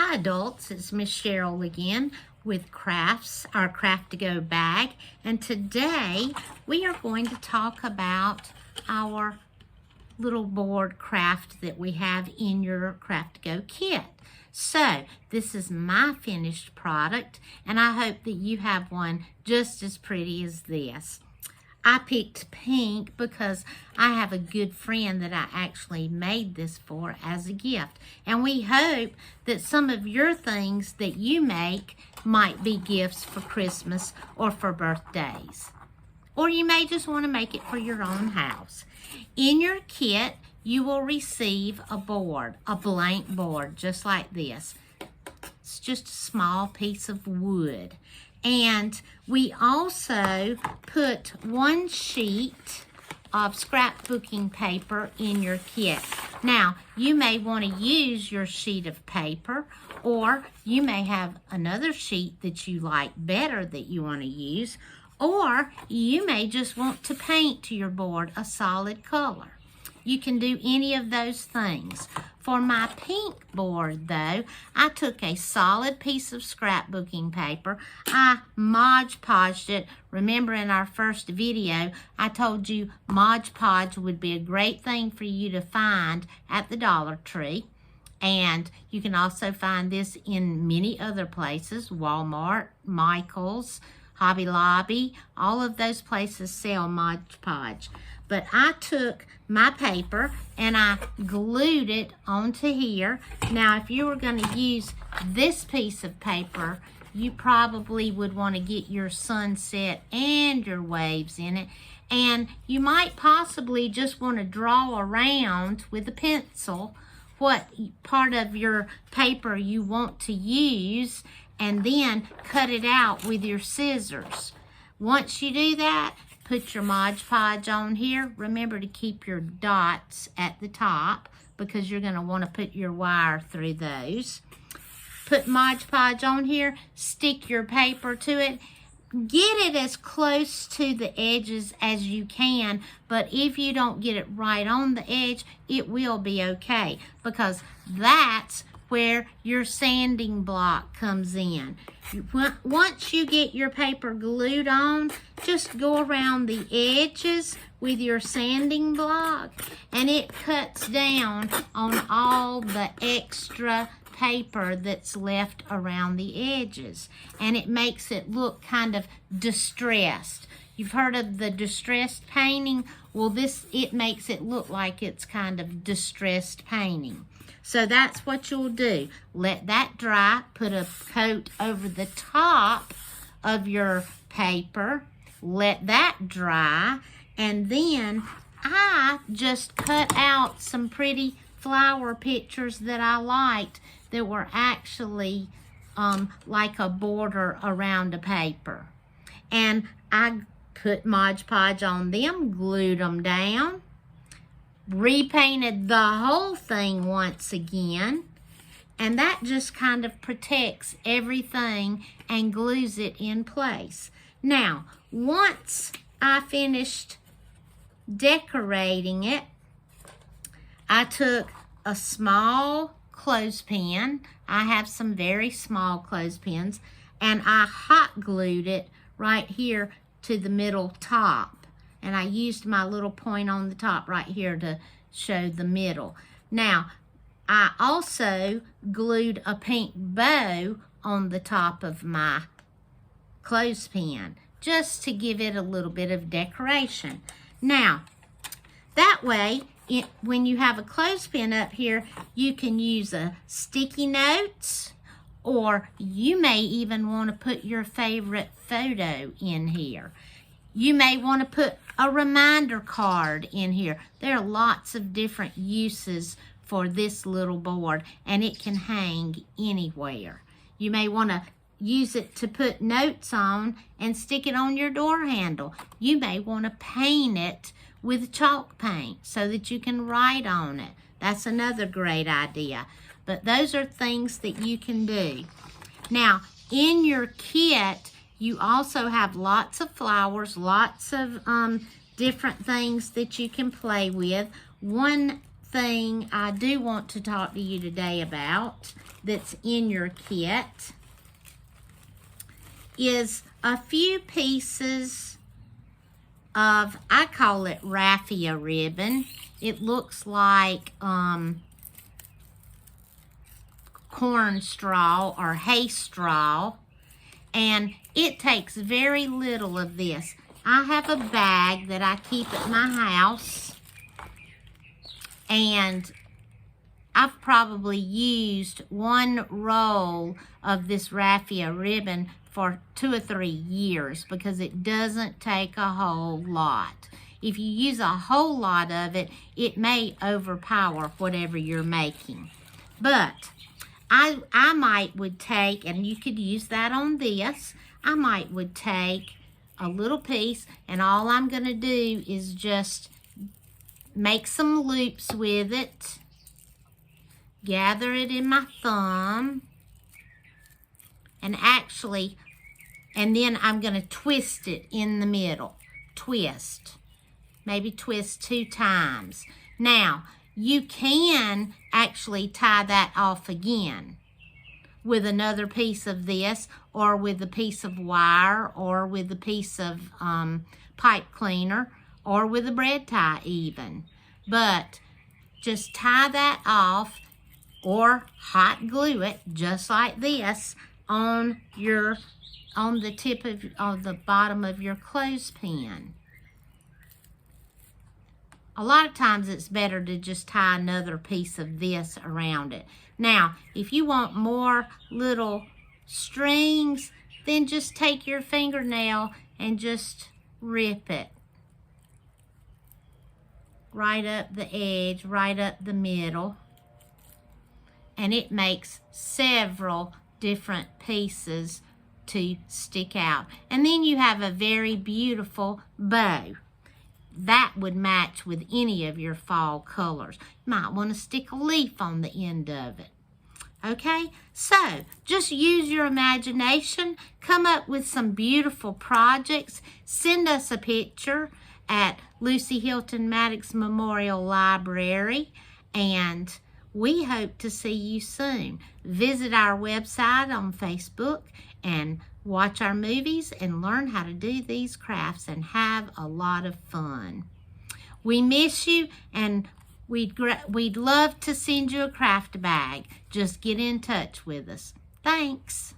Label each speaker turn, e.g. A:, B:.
A: Hi adults, it's Miss Cheryl again with Crafts, our Craft to Go bag, and today we are going to talk about our little board craft that we have in your Craft to Go kit. So this is my finished product, and I hope that you have one just as pretty as this. I picked pink because I have a good friend that I actually made this for as a gift. And we hope that some of your things that you make might be gifts for Christmas or for birthdays. Or you may just want to make it for your own house. In your kit, you will receive a board, a blank board, just like this. It's just a small piece of wood. And we also put one sheet of scrapbooking paper in your kit. Now, you may want to use your sheet of paper, or you may have another sheet that you like better that you want to use, or you may just want to paint to your board a solid color. You can do any of those things. For my pink board, though, I took a solid piece of scrapbooking paper. I Mod Podged it. Remember in our first video, I told you Mod Podge would be a great thing for you to find at the Dollar Tree. And you can also find this in many other places, Walmart, Michael's, Hobby Lobby, all of those places sell Mod Podge. But I took my paper and I glued it onto here. Now, if you were going to use this piece of paper, you probably would want to get your sunset and your waves in it. And you might possibly just want to draw around with a pencil what part of your paper you want to use, and then cut it out with your scissors. Once you do that, put your Mod Podge on here. Remember to keep your dots at the top because you're going to want to put your wire through those. Put Mod Podge on here, stick your paper to it. Get it as close to the edges as you can, but if you don't get it right on the edge, it will be okay because that's where your sanding block comes in. Once you get your paper glued on, just go around the edges with your sanding block, and it cuts down on all the extra paper that's left around the edges, and it makes it look kind of distressed. You've heard of the distressed painting? Well, it makes it look like it's kind of distressed painting. So that's what you'll do. Let that dry, put a coat over the top of your paper, let that dry, and then I just cut out some pretty flower pictures that I liked that were actually like a border around a paper. And I put Mod Podge on them, glued them down, repainted the whole thing once again, and that just kind of protects everything and glues it in place. Now, once I finished decorating it, I took a small clothespin. I have some very small clothespins, and I hot glued it right here to the middle top. And I used my little point on the top right here to show the middle. Now, I also glued a pink bow on the top of my clothespin just to give it a little bit of decoration. Now, that way, when you have a clothespin up here, you can use a sticky notes, or you may even want to put your favorite photo in here. You may want to put a reminder card in here. There are lots of different uses for this little board, and it can hang anywhere. You may want to use it to put notes on and stick it on your door handle. You may want to paint it with chalk paint so that you can write on it. That's another great idea. But those are things that you can do. Now, in your kit, you also have lots of flowers, lots of different things that you can play with. One thing I do want to talk to you today about that's in your kit is a few pieces of, I call it raffia ribbon. It looks like corn straw or hay straw, and it takes very little of this. I have a bag that I keep at my house, and I've probably used one roll of this raffia ribbon for 2 or 3 years because it doesn't take a whole lot. If you use a whole lot of it, it may overpower whatever you're making. But I might would take, and you could use that on this, I might would take a little piece, and all I'm going to do is just make some loops with it, gather it in my thumb, and then I'm going to twist it in the middle. Twist. Maybe twist 2 times. Now, you can actually tie that off again with another piece of this, or with a piece of wire, or with a piece of pipe cleaner, or with a bread tie even. But just tie that off, or hot glue it just like this on the tip of the bottom of your clothespin. A lot of times it's better to just tie another piece of this around it. Now, if you want more little strings, then just take your fingernail and just rip it right up the edge, right up the middle. And it makes several different pieces to stick out. And then you have a very beautiful bow. That would match with any of your fall colors. You might want to stick a leaf on the end of it. Okay, so just use your imagination. Come up with some beautiful projects. Send us a picture at Lucy Hilton Maddox Memorial Library, and we hope to see you soon. Visit our website on Facebook and watch our movies and learn how to do these crafts and have a lot of fun. We miss you, and we'd love to send you a craft bag. Just get in touch with us. Thanks.